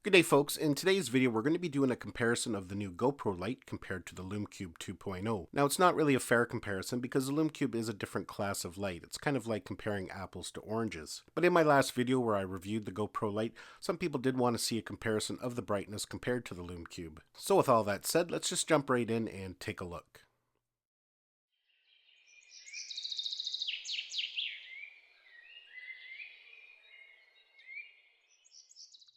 Good day, folks. In today's video, we're going to be doing a comparison of the new GoPro light compared to the LumaCube 2.0. Now, it's not really a fair comparison because the LumaCube is a different class of light. It's kind of like comparing apples to oranges. But in my last video where I reviewed the GoPro light, some people did want to see a comparison of the brightness compared to the LumaCube. So with all that said, let's just jump right in and take a look.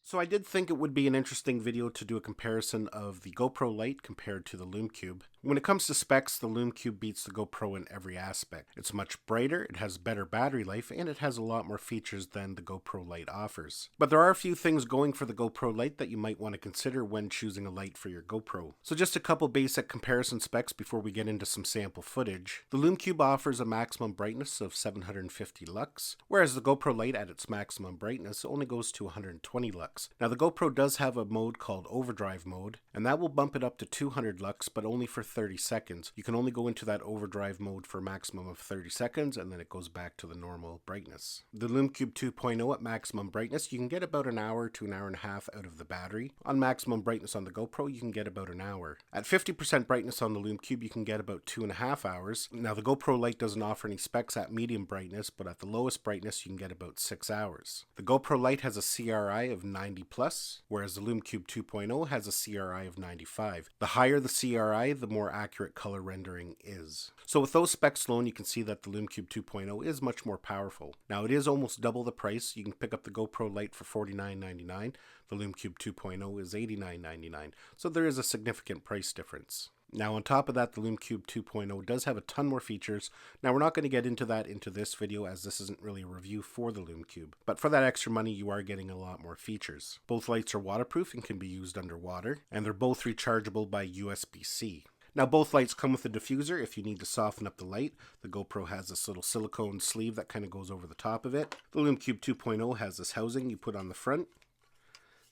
So I did think it would be an interesting video to do a comparison of the GoPro Lite compared to the LumaCube. When it comes to specs, the LumaCube beats the GoPro in every aspect. It's much brighter, it has better battery life, and it has a lot more features than the GoPro Lite offers. But there are a few things going for the GoPro Lite that you might want to consider when choosing a light for your GoPro. So just a couple basic comparison specs before we get into some sample footage. The LumaCube offers a maximum brightness of 750 lux, whereas the GoPro Lite at its maximum brightness only goes to 120 lux. Now the GoPro does have a mode called overdrive mode, and that will bump it up to 200 lux, but only for 30 seconds. You can only go into that overdrive mode for a maximum of 30 seconds, and then it goes back to the normal brightness. The LumaCube 2.0 at maximum brightness, you can get about an hour to an hour and a half out of the battery. On maximum brightness on the GoPro, you can get about an hour. At 50% brightness on the LumaCube, you can get about 2.5 hours. Now the GoPro Lite doesn't offer any specs at medium brightness, but at the lowest brightness, you can get about 6 hours. The GoPro Lite has a CRI of 90+, whereas the LumaCube 2.0 has a CRI of 95. The higher the CRI, the more accurate color rendering is. So with those specs alone, you can see that the LumaCube 2.0 is much more powerful. Now it is almost double the price. You can pick up the GoPro Lite for $49.99. The LumaCube 2.0 is $89.99. So there is a significant price difference. Now on top of that, the LumaCube 2.0 does have a ton more features. Now we're not going to get into that into this video as this isn't really a review for the LumaCube. But for that extra money, you are getting a lot more features. Both lights are waterproof and can be used underwater, and they're both rechargeable by USB-C. Now both lights come with a diffuser if you need to soften up the light. The GoPro has this little silicone sleeve that kind of goes over the top of it. The LumaCube 2.0 has this housing you put on the front,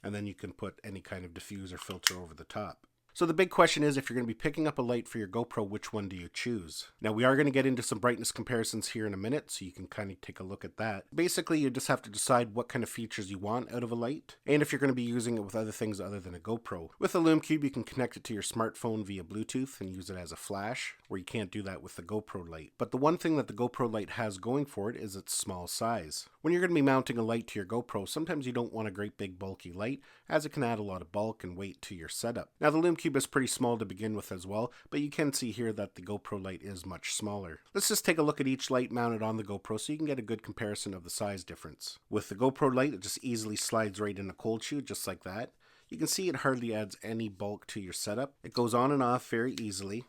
and then you can put any kind of diffuser filter over the top. So the big question is, if you're going to be picking up a light for your GoPro, which one do you choose? Now we are going to get into some brightness comparisons here in a minute, so you can kind of take a look at that. Basically, you just have to decide what kind of features you want out of a light, and if you're going to be using it with other things other than a GoPro. With the LumaCube, you can connect it to your smartphone via Bluetooth and use it as a flash, where you can't do that with the GoPro Lite. But the one thing that the GoPro Lite has going for it is its small size. When you're going to be mounting a light to your GoPro, sometimes you don't want a great big bulky light, as it can add a lot of bulk and weight to your setup. Now the LumaCube is pretty small to begin with as well, but you can see here that the GoPro Lite is much smaller. Let's just take a look at each light mounted on the GoPro so you can get a good comparison of the size difference. With the GoPro Lite, it just easily slides right in a cold shoe, just like that. You can see it hardly adds any bulk to your setup. It goes on and off very easily.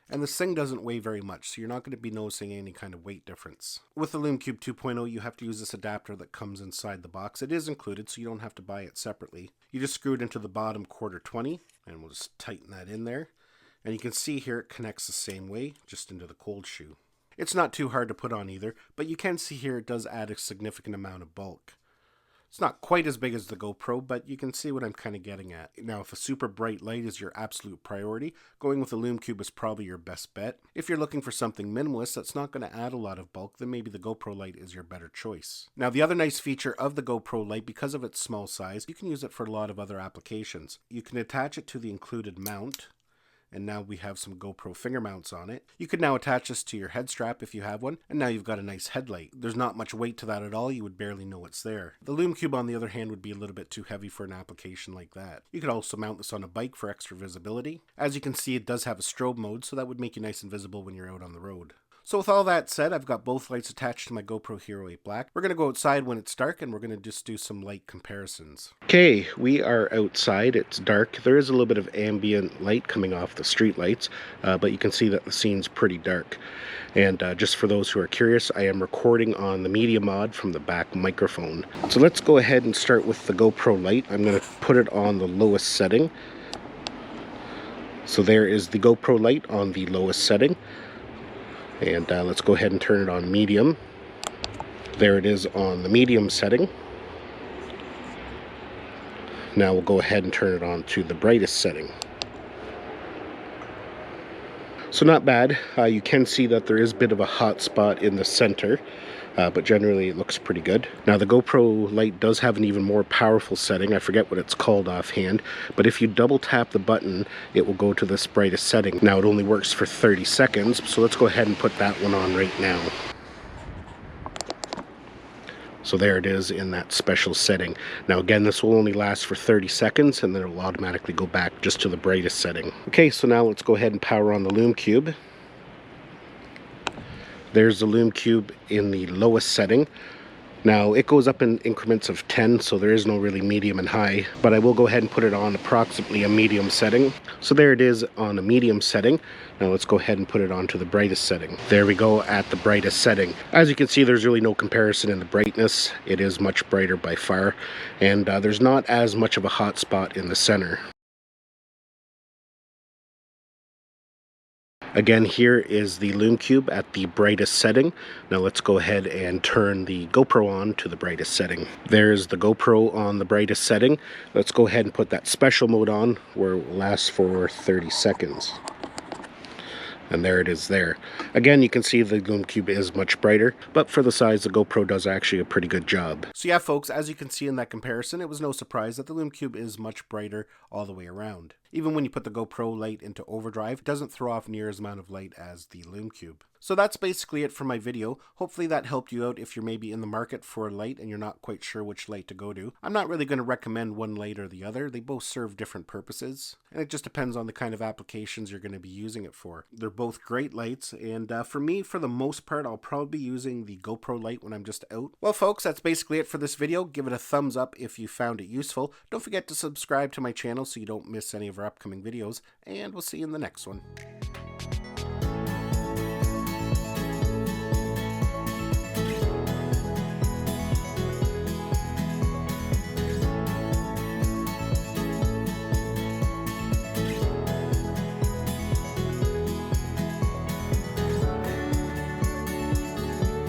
And this thing doesn't weigh very much, so you're not going to be noticing any kind of weight difference. With the LumaCube 2.0, you have to use this adapter that comes inside the box. It is included, so you don't have to buy it separately. You just screw it into the bottom quarter 20, and we'll just tighten that in there. And you can see here it connects the same way, just into the cold shoe. It's not too hard to put on either, but you can see here it does add a significant amount of bulk. It's not quite as big as the GoPro, but you can see what I'm kind of getting at. Now, if a super bright light is your absolute priority, going with the LumaCube is probably your best bet. If you're looking for something minimalist that's not going to add a lot of bulk, then maybe the GoPro Lite is your better choice. Now, the other nice feature of the GoPro Lite, because of its small size, you can use it for a lot of other applications. You can attach it to the included mount, and now we have some GoPro finger mounts on it. You could now attach this to your head strap if you have one, and now you've got a nice headlight. There's not much weight to that at all, you would barely know it's there. The LumaCube, on the other hand, would be a little bit too heavy for an application like that. You could also mount this on a bike for extra visibility. As you can see, it does have a strobe mode, so that would make you nice and visible when you're out on the road. So with all that said, I've got both lights attached to my GoPro Hero 8 Black. We're going to go outside when it's dark, and we're going to just do some light comparisons. Okay, we are outside. It's dark. There is a little bit of ambient light coming off the street lights, but you can see that the scene's pretty dark. And just for those who are curious, I am recording on the media mod from the back microphone. So let's go ahead and start with the GoPro Lite. I'm going to put it on the lowest setting. So there is the GoPro Lite on the lowest setting. And let's go ahead and turn it on medium. There it is on the medium setting. Now we'll go ahead and turn it on to the brightest setting. So not bad. You can see that there is a bit of a hot spot in the center. but generally it looks pretty good. Now the GoPro Lite does have an even more powerful setting. I forget what it's called offhand, but if you double tap the button, it will go to this brightest setting. Now it only works for 30 seconds, so let's go ahead and put that one on right now. So there it is in that special setting. Now again, this will only last for 30 seconds and then it will automatically go back just to the brightest setting. Okay, so now let's go ahead and power on the LumaCube. There's the LumaCube in the lowest setting. Now it goes up in increments of 10, so there is no really medium and high, but I will go ahead and put it on approximately a medium setting. So there it is on a medium setting. Now let's go ahead and put it onto the brightest setting. There we go at the brightest setting. As you can see, there's really no comparison in the brightness. It is much brighter by far, and there's not as much of a hot spot in the center. Again, here is the LumaCube at the brightest setting. Now let's go ahead and turn the GoPro on to the brightest setting. There's the GoPro on the brightest setting. Let's go ahead and put that special mode on where it will last for 30 seconds. And there it is there. Again, you can see the LumaCube is much brighter, but for the size, the GoPro does actually a pretty good job. So yeah, folks, as you can see in that comparison, it was no surprise that the LumaCube is much brighter all the way around. Even when you put the GoPro light into overdrive, it doesn't throw off near as amount of light as the LumaCube. So that's basically it for my video. Hopefully that helped you out if you're maybe in the market for a light and you're not quite sure which light to go to. I'm not really going to recommend one light or the other. They both serve different purposes, and it just depends on the kind of applications you're going to be using it for. They're both great lights, and for me, for the most part, I'll probably be using the GoPro light when I'm just out. Well, folks, that's basically it for this video. Give it a thumbs up if you found it useful. Don't forget to subscribe to my channel so you don't miss any of our upcoming videos, and we'll see you in the next one.